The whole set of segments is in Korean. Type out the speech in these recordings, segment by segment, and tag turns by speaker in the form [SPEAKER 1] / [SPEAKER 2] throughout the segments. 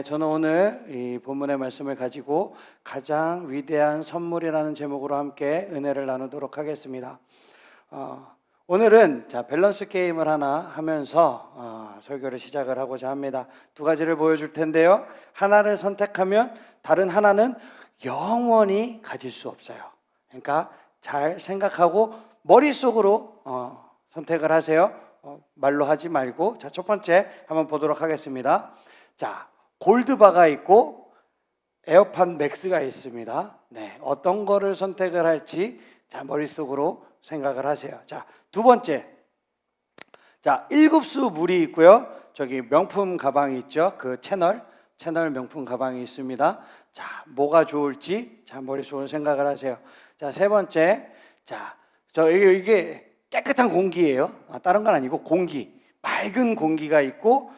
[SPEAKER 1] 저는 오늘 이 본문의 말씀을 가지고 가장 위대한 선물이라는 제목으로 함께 은혜를 나누도록 하겠습니다. 오늘은 밸런스 게임을 하나 하면서 설교를 시작을 하고자 합니다. 두 가지를 보여줄 텐데요. 하나를 선택하면 다른 하나는 영원히 가질 수 없어요. 그러니까 잘 생각하고 머릿속으로 선택을 하세요. 말로 하지 말고. 자, 첫 번째 한번 보도록 하겠습니다. 자, 골드바가 있고 에어팟 맥스가 있습니다. 네, 어떤 거를 선택을 할지 자, 머릿속으로 생각을 하세요. 자, 두 번째. 자, 1급수 물이 있고요. 저기 명품 가방이 있죠. 그 채널 명품 가방이 있습니다. 자, 뭐가 좋을지 자, 머릿속으로 생각을 하세요. 자, 세 번째. 자, 이게 깨끗한 공기예요. 다른 건 아니고 공기. 맑은 공기가 있고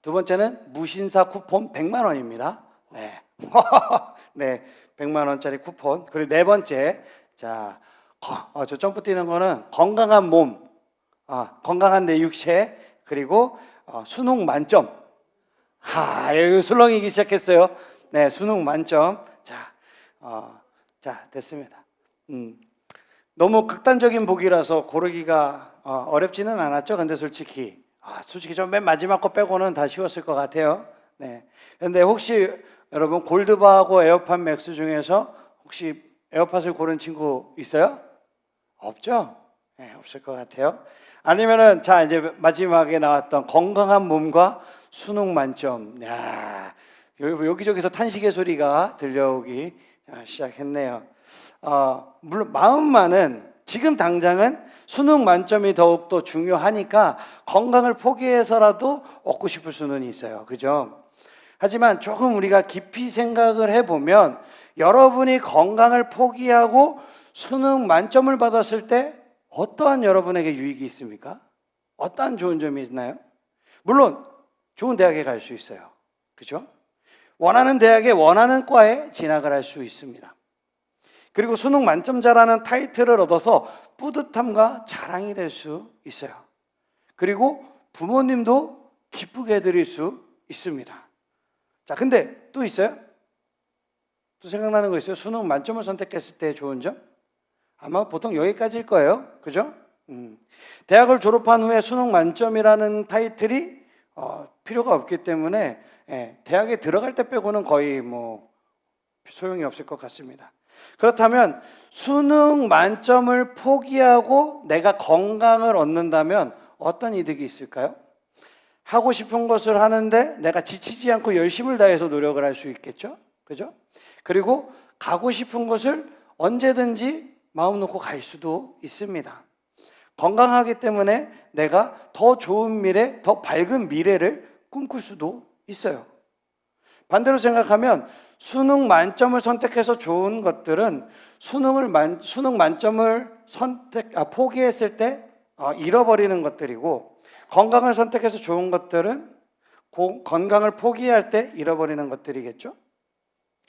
[SPEAKER 1] 두 번째는 무신사 쿠폰 100만 원입니다. 네. 네. 100만 원짜리 쿠폰. 그리고 네 번째. 자, 저 점프 뛰는 거는 건강한 몸. 건강한 내 육체. 그리고 수능 만점. 여기 술렁이기 시작했어요. 네, 수능 만점. 자, 됐습니다. 너무 극단적인 보기라서 고르기가 어렵지는 않았죠. 근데 솔직히 좀 맨 마지막 거 빼고는 다 쉬웠을 것 같아요. 네. 근데 혹시 여러분 골드바하고 에어팟 맥스 중에서 혹시 에어팟을 고른 친구 있어요? 없죠? 네, 없을 것 같아요. 아니면은 자, 이제 마지막에 나왔던 건강한 몸과 수능 만점. 야, 여기저기서 탄식의 소리가 들려오기 시작했네요. 물론 마음만은 지금 당장은 수능 만점이 더욱더 중요하니까 건강을 포기해서라도 얻고 싶을 수는 있어요. 그죠? 하지만 조금 우리가 깊이 생각을 해보면 여러분이 건강을 포기하고 수능 만점을 받았을 때 어떠한 여러분에게 유익이 있습니까? 어떠한 좋은 점이 있나요? 물론 좋은 대학에 갈 수 있어요. 그죠? 원하는 대학에 원하는 과에 진학을 할 수 있습니다. 그리고 수능 만점자라는 타이틀을 얻어서 뿌듯함과 자랑이 될 수 있어요. 그리고 부모님도 기쁘게 해드릴 수 있습니다. 자, 근데 또 있어요? 또 생각나는 거 있어요? 수능 만점을 선택했을 때 좋은 점? 아마 보통 여기까지일 거예요. 그죠? 대학을 졸업한 후에 수능 만점이라는 타이틀이 필요가 없기 때문에 대학에 들어갈 때 빼고는 거의 소용이 없을 것 같습니다. 그렇다면 수능 만점을 포기하고 내가 건강을 얻는다면 어떤 이득이 있을까요? 하고 싶은 것을 하는데 내가 지치지 않고 열심을 다해서 노력을 할 수 있겠죠? 그죠? 그리고 가고 싶은 곳을 언제든지 마음 놓고 갈 수도 있습니다. 건강하기 때문에 내가 더 좋은 미래, 더 밝은 미래를 꿈꿀 수도 있어요. 반대로 생각하면 수능 만점을 선택해서 좋은 것들은 수능 만점을 포기했을 때 잃어버리는 것들이고, 건강을 선택해서 좋은 것들은 건강을 포기할 때 잃어버리는 것들이겠죠.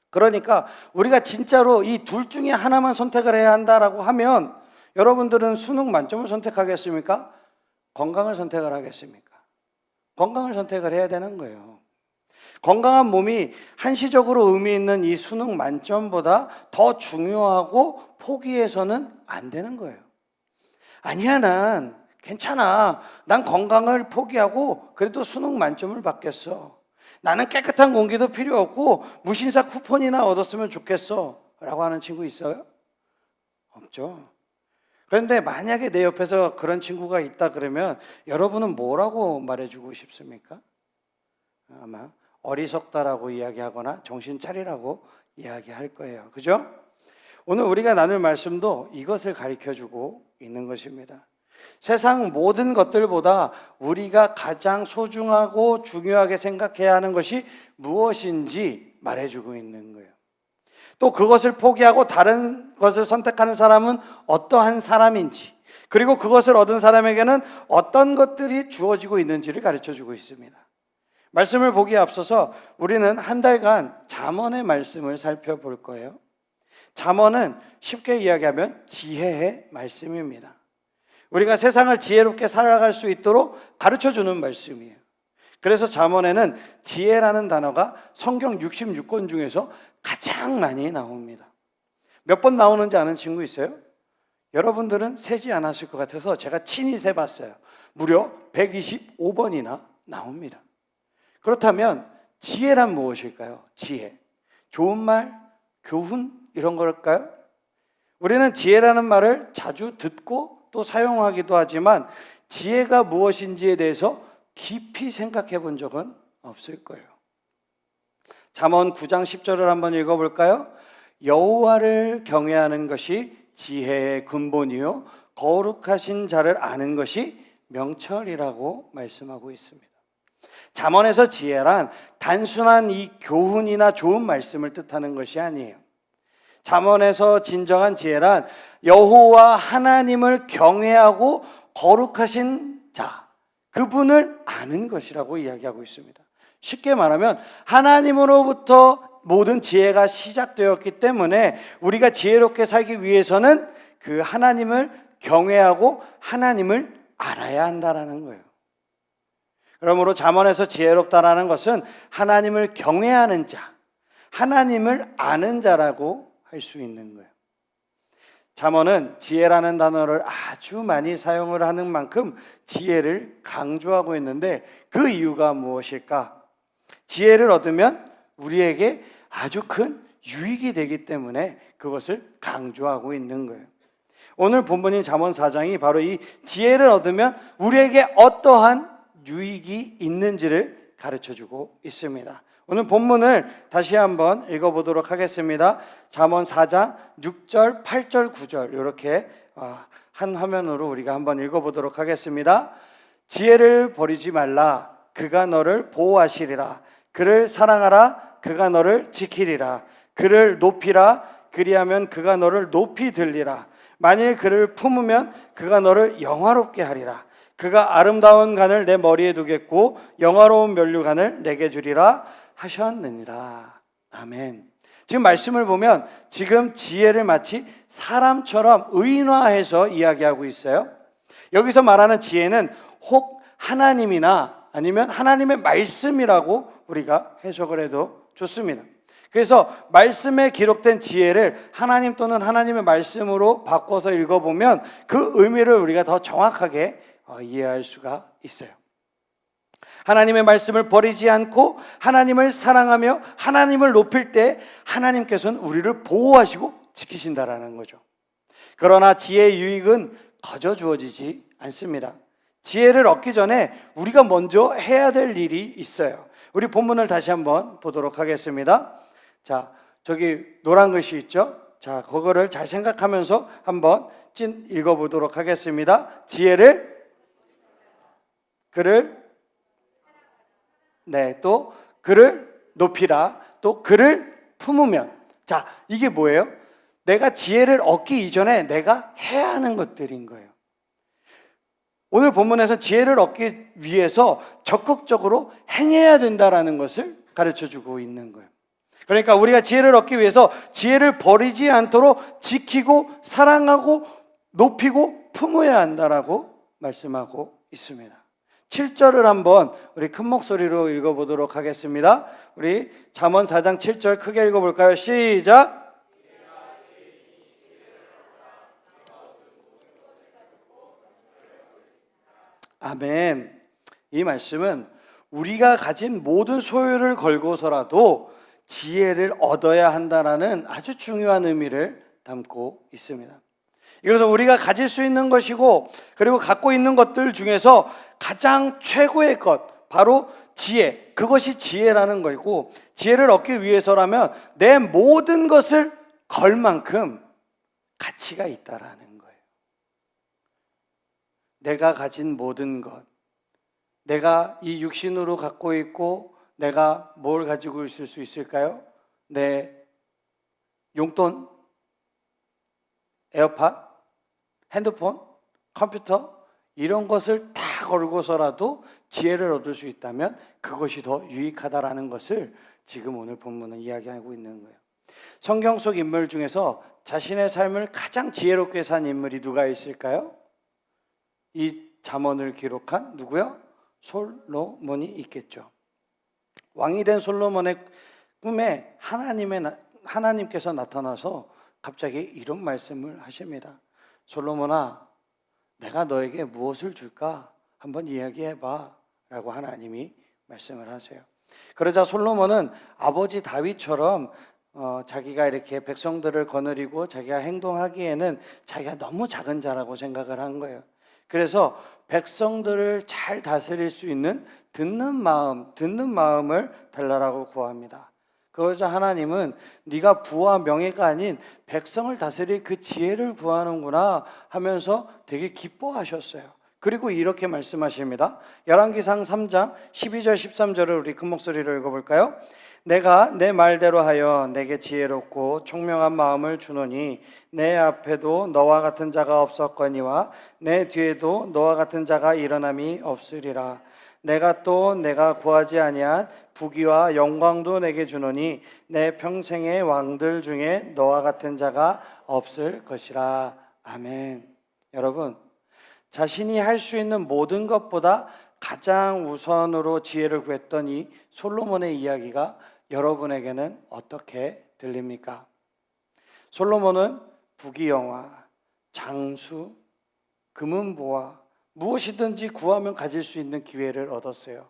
[SPEAKER 1] 그러니까 우리가 진짜로 이 둘 중에 하나만 선택을 해야 한다라고 하면 여러분들은 수능 만점을 선택하겠습니까? 건강을 선택을 하겠습니까? 건강을 선택을 해야 되는 거예요. 건강한 몸이 한시적으로 의미 있는 이 수능 만점보다 더 중요하고 포기해서는 안 되는 거예요. 아니야, 난 괜찮아. 난 건강을 포기하고 그래도 수능 만점을 받겠어. 나는 깨끗한 공기도 필요 없고 무신사 쿠폰이나 얻었으면 좋겠어 라고 하는 친구 있어요? 없죠. 그런데 만약에 내 옆에서 그런 친구가 있다 그러면 여러분은 뭐라고 말해주고 싶습니까? 아마 어리석다라고 이야기하거나 정신 차리라고 이야기할 거예요. 그죠? 오늘 우리가 나눌 말씀도 이것을 가르쳐주고 있는 것입니다. 세상 모든 것들보다 우리가 가장 소중하고 중요하게 생각해야 하는 것이 무엇인지 말해주고 있는 거예요. 또 그것을 포기하고 다른 것을 선택하는 사람은 어떠한 사람인지, 그리고 그것을 얻은 사람에게는 어떤 것들이 주어지고 있는지를 가르쳐주고 있습니다. 말씀을 보기에 앞서서 우리는 한 달간 잠언의 말씀을 살펴볼 거예요. 잠언은 쉽게 이야기하면 지혜의 말씀입니다. 우리가 세상을 지혜롭게 살아갈 수 있도록 가르쳐주는 말씀이에요. 그래서 잠언에는 지혜라는 단어가 성경 66권 중에서 가장 많이 나옵니다. 몇 번 나오는지 아는 친구 있어요? 여러분들은 세지 않았을 것 같아서 제가 친히 세봤어요. 무려 125번이나 나옵니다. 그렇다면 지혜란 무엇일까요? 지혜. 좋은 말, 교훈 이런 걸까요? 우리는 지혜라는 말을 자주 듣고 또 사용하기도 하지만 지혜가 무엇인지에 대해서 깊이 생각해 본 적은 없을 거예요. 잠언 9장 10절을 한번 읽어볼까요? 여호와를 경외하는 것이 지혜의 근본이요 거룩하신 자를 아는 것이 명철이라고 말씀하고 있습니다. 잠언에서 지혜란 단순한 이 교훈이나 좋은 말씀을 뜻하는 것이 아니에요. 잠언에서 진정한 지혜란 여호와 하나님을 경외하고 거룩하신 자, 그분을 아는 것이라고 이야기하고 있습니다. 쉽게 말하면 하나님으로부터 모든 지혜가 시작되었기 때문에 우리가 지혜롭게 살기 위해서는 그 하나님을 경외하고 하나님을 알아야 한다라는 거예요. 그러므로 잠언에서 지혜롭다라는 것은 하나님을 경외하는 자, 하나님을 아는 자라고 할 수 있는 거예요. 잠언은 지혜라는 단어를 아주 많이 사용을 하는 만큼 지혜를 강조하고 있는데 그 이유가 무엇일까? 지혜를 얻으면 우리에게 아주 큰 유익이 되기 때문에 그것을 강조하고 있는 거예요. 오늘 본문인 잠언 4장이 바로 이 지혜를 얻으면 우리에게 어떠한 유익이 있는지를 가르쳐주고 있습니다. 오늘 본문을 다시 한번 읽어보도록 하겠습니다. 잠언 4장 6절, 8절, 9절 이렇게 한 화면으로 우리가 한번 읽어보도록 하겠습니다. 지혜를 버리지 말라. 그가 너를 보호하시리라. 그를 사랑하라. 그가 너를 지키리라. 그를 높이라. 그리하면 그가 너를 높이 들리라. 만일 그를 품으면 그가 너를 영화롭게 하리라. 그가 아름다운 간을 내 머리에 두겠고 영화로운 면류관을 내게 주리라 하셨느니라. 아멘. 지금 말씀을 보면 지금 지혜를 마치 사람처럼 의인화해서 이야기하고 있어요. 여기서 말하는 지혜는 혹 하나님이나 아니면 하나님의 말씀이라고 우리가 해석을 해도 좋습니다. 그래서 말씀에 기록된 지혜를 하나님 또는 하나님의 말씀으로 바꿔서 읽어보면 그 의미를 우리가 더 정확하게 이해할 수가 있어요. 하나님의 말씀을 버리지 않고 하나님을 사랑하며 하나님을 높일 때 하나님께서는 우리를 보호하시고 지키신다라는 거죠. 그러나 지혜의 유익은 거저 주어지지 않습니다. 지혜를 얻기 전에 우리가 먼저 해야 될 일이 있어요. 우리 본문을 다시 한번 보도록 하겠습니다. 자, 저기 노란 글씨 있죠? 자, 그거를 잘 생각하면서 한번 읽어보도록 하겠습니다. 지혜를 또 그를 높이라. 또 그를 품으면. 자, 이게 뭐예요? 내가 지혜를 얻기 이전에 내가 해야 하는 것들인 거예요. 오늘 본문에서 지혜를 얻기 위해서 적극적으로 행해야 된다라는 것을 가르쳐주고 있는 거예요. 그러니까 우리가 지혜를 얻기 위해서 지혜를 버리지 않도록 지키고 사랑하고 높이고 품어야 한다라고 말씀하고 있습니다. 7절을 한번 우리 큰 목소리로 읽어보도록 하겠습니다. 우리 잠언 4장 7절 크게 읽어볼까요? 시작! 아멘. 이 말씀은 우리가 가진 모든 소유를 걸고서라도 지혜를 얻어야 한다는 아주 중요한 의미를 담고 있습니다. 이것은 우리가 가질 수 있는 것이고 그리고 갖고 있는 것들 중에서 가장 최고의 것, 바로 지혜, 그것이 지혜라는 거고 지혜를 얻기 위해서라면 내 모든 것을 걸 만큼 가치가 있다라는 거예요. 내가 가진 모든 것, 내가 이 육신으로 갖고 있고 내가 뭘 가지고 있을 수 있을까요? 내 용돈, 에어팟, 핸드폰, 컴퓨터 이런 것을 다 걸고서라도 지혜를 얻을 수 있다면 그것이 더 유익하다라는 것을 지금 오늘 본문은 이야기하고 있는 거예요. 성경 속 인물 중에서 자신의 삶을 가장 지혜롭게 산 인물이 누가 있을까요? 이 잠언을 기록한 누구요? 솔로몬이 있겠죠. 왕이 된 솔로몬의 꿈에 하나님께서 나타나서 갑자기 이런 말씀을 하십니다. 솔로몬아, 내가 너에게 무엇을 줄까? 한번 이야기해봐 라고 하나님이 말씀을 하세요. 그러자 솔로몬은 아버지 다윗처럼 자기가 이렇게 백성들을 거느리고 자기가 행동하기에는 자기가 너무 작은 자라고 생각을 한 거예요. 그래서 백성들을 잘 다스릴 수 있는 듣는 마음을 달라라고 구합니다. 그러자 하나님은 네가 부와 명예가 아닌 백성을 다스릴 그 지혜를 구하는구나 하면서 되게 기뻐하셨어요. 그리고 이렇게 말씀하십니다. 열왕기상 3장 12절 13절을 우리 큰 목소리로 읽어볼까요? 내가 내 말대로 하여 내게 지혜롭고 총명한 마음을 주노니 내 앞에도 너와 같은 자가 없었거니와 내 뒤에도 너와 같은 자가 일어남이 없으리라. 내가 구하지 아니한 부귀와 영광도 내게 주노니 내 평생의 왕들 중에 너와 같은 자가 없을 것이라. 아멘. 여러분, 자신이 할 수 있는 모든 것보다 가장 우선으로 지혜를 구했던 이 솔로몬의 이야기가 여러분에게는 어떻게 들립니까? 솔로몬은 부귀영화, 장수, 금은보화 무엇이든지 구하면 가질 수 있는 기회를 얻었어요.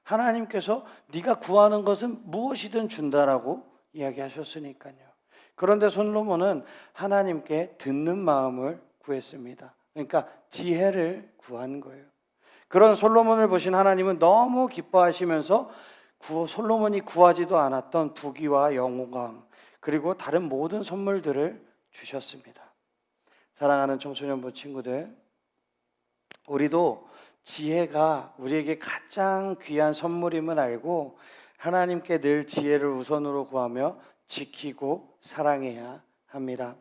[SPEAKER 1] 하나님께서 네가 구하는 것은 무엇이든 준다라고 이야기하셨으니까요. 그런데 솔로몬은 하나님께 듣는 마음을 구했습니다. 그러니까 지혜를 구한 거예요. 그런 솔로몬을 보신 하나님은 너무 기뻐하시면서 솔로몬이 구하지도 않았던 부귀와 영광 그리고 다른 모든 선물들을 주셨습니다. 사랑하는 청소년부 친구들, 우리도 지혜가 우리에게 가장 귀한 선물임을 알고 하나님께 늘 지혜를 우선으로 구하며 지키고 사랑해야 합니다.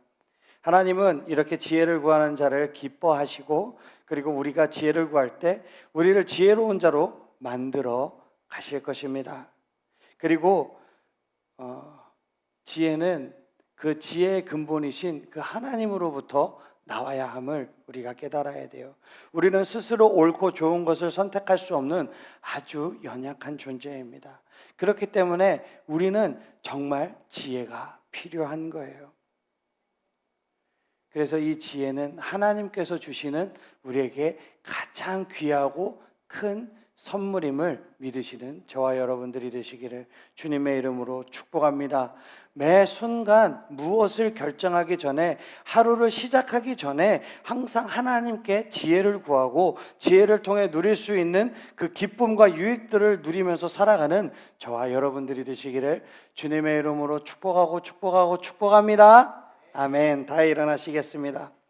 [SPEAKER 1] 하나님은 이렇게 지혜를 구하는 자를 기뻐하시고 그리고 우리가 지혜를 구할 때 우리를 지혜로운 자로 만들어 가실 것입니다. 그리고 지혜는 그 지혜의 근본이신 그 하나님으로부터 나와야 함을 우리가 깨달아야 돼요. 우리는 스스로 옳고 좋은 것을 선택할 수 없는 아주 연약한 존재입니다. 그렇기 때문에 우리는 정말 지혜가 필요한 거예요. 그래서 이 지혜는 하나님께서 주시는 우리에게 가장 귀하고 큰 선물임을 믿으시는 저와 여러분들이 되시기를 주님의 이름으로 축복합니다. 매 순간 무엇을 결정하기 전에, 하루를 시작하기 전에 항상 하나님께 지혜를 구하고 지혜를 통해 누릴 수 있는 그 기쁨과 유익들을 누리면서 살아가는 저와 여러분들이 되시기를 주님의 이름으로 축복합니다. 아멘. 다 일어나시겠습니다.